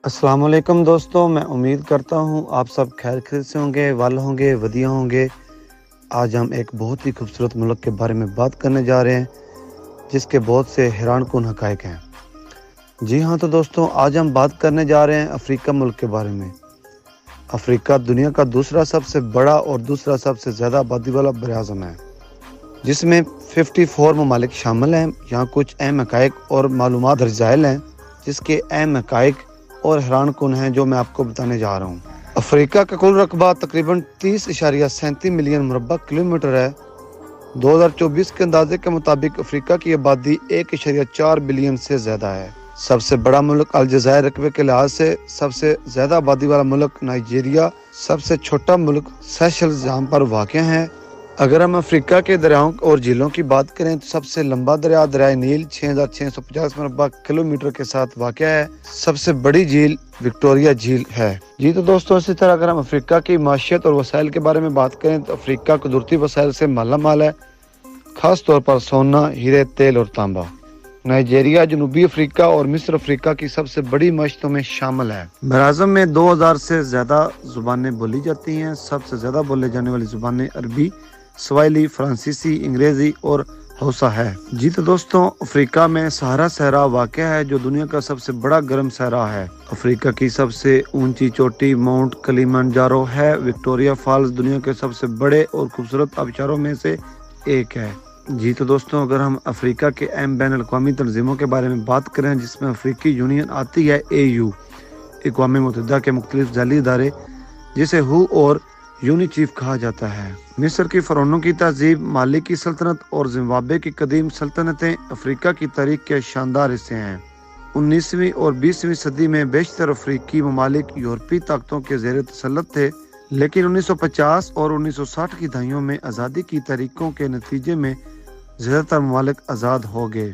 السلام علیکم دوستوں، میں امید کرتا ہوں آپ سب خیر خیریت سے ہوں گے، ول ہوں گے، ودیا ہوں گے۔ آج ہم ایک بہت ہی خوبصورت ملک کے بارے میں بات کرنے جا رہے ہیں جس کے بہت سے حیران کن حقائق ہیں۔ جی ہاں تو دوستوں، آج ہم بات کرنے جا رہے ہیں افریقہ ملک کے بارے میں۔ افریقہ دنیا کا دوسرا سب سے بڑا اور دوسرا سب سے زیادہ آبادی والا بر اعظم ہے، جس میں 54 ممالک شامل ہیں۔ یہاں کچھ اہم حقائق اور معلومات درج ذیل ہیں، جس کے اہم حقائق اور حیران کن ہیں جو میں آپ کو بتانے جا رہا ہوں۔ افریقہ کا کل رقبہ تقریباً 30.37 ملین مربع کلومیٹر ہے۔ 2024 کے اندازے کے مطابق افریقہ کی آبادی 1.4 بلین سے زیادہ ہے۔ سب سے بڑا ملک الجزائر رقبے کے لحاظ سے سب سے زیادہ آبادی والا ملک نائجیریا، سب سے چھوٹا ملک سیشلز جہاں پر واقع ہے۔ اگر ہم افریقہ کے دریاؤں اور جھیلوں کی بات کریں تو سب سے لمبا دریا دریائے نیل 6650 مربع کلومیٹر کے ساتھ واقع ہے۔ سب سے بڑی جھیل وکٹوریہ جھیل ہے۔ جی تو دوستوں، اسی طرح اگر ہم افریقہ کی معیشت اور وسائل کے بارے میں بات کریں تو افریقہ قدرتی وسائل سے مالا مال ہے، خاص طور پر سونا، ہیرے، تیل اور تانبا۔ نائجیریا جنوبی افریقہ اور مصر افریقہ کی سب سے بڑی معیشتوں میں شامل ہے۔ براعظم میں 2000 سے زیادہ زبانیں بولی جاتی ہیں۔ سب سے زیادہ بولے جانے والی زبانیں عربی، سواحلی، فرانسیسی، انگریزی اور ہوسا ہے۔ جی تو دوستوں، افریقہ میں سہارا صحرا واقع ہے جو دنیا کا سب سے بڑا گرم صحرا ہے۔ افریقہ کی سب سے اونچی چوٹی ماؤنٹ کلیمنجارو ہے۔ وکٹوریہ فالز دنیا کے سب سے بڑے اور خوبصورت آبشاروں میں سے ایک ہے۔ جی تو دوستوں، اگر ہم افریقہ کے اہم بین الاقوامی تنظیموں کے بارے میں بات کریں جس میں افریقی یونین آتی ہے، AU، اقوام متحدہ کے مختلف ذیلی ادارے جسے ہو اور یونیچیف کہا جاتا ہے۔ مصر کی فرعونوں کی تہذیب، مالی کی سلطنت اور زمبابوے کی قدیم سلطنتیں افریقہ کی تاریخ کے شاندار حصے ہیں۔ 19ویں اور 20ویں صدی میں بیشتر افریقی ممالک یورپی طاقتوں کے زیر تسلط تھے، لیکن 1950 اور 1960 کی دہائیوں میں آزادی کی تحریکوں کے نتیجے میں زیادہ تر ممالک آزاد ہو گئے۔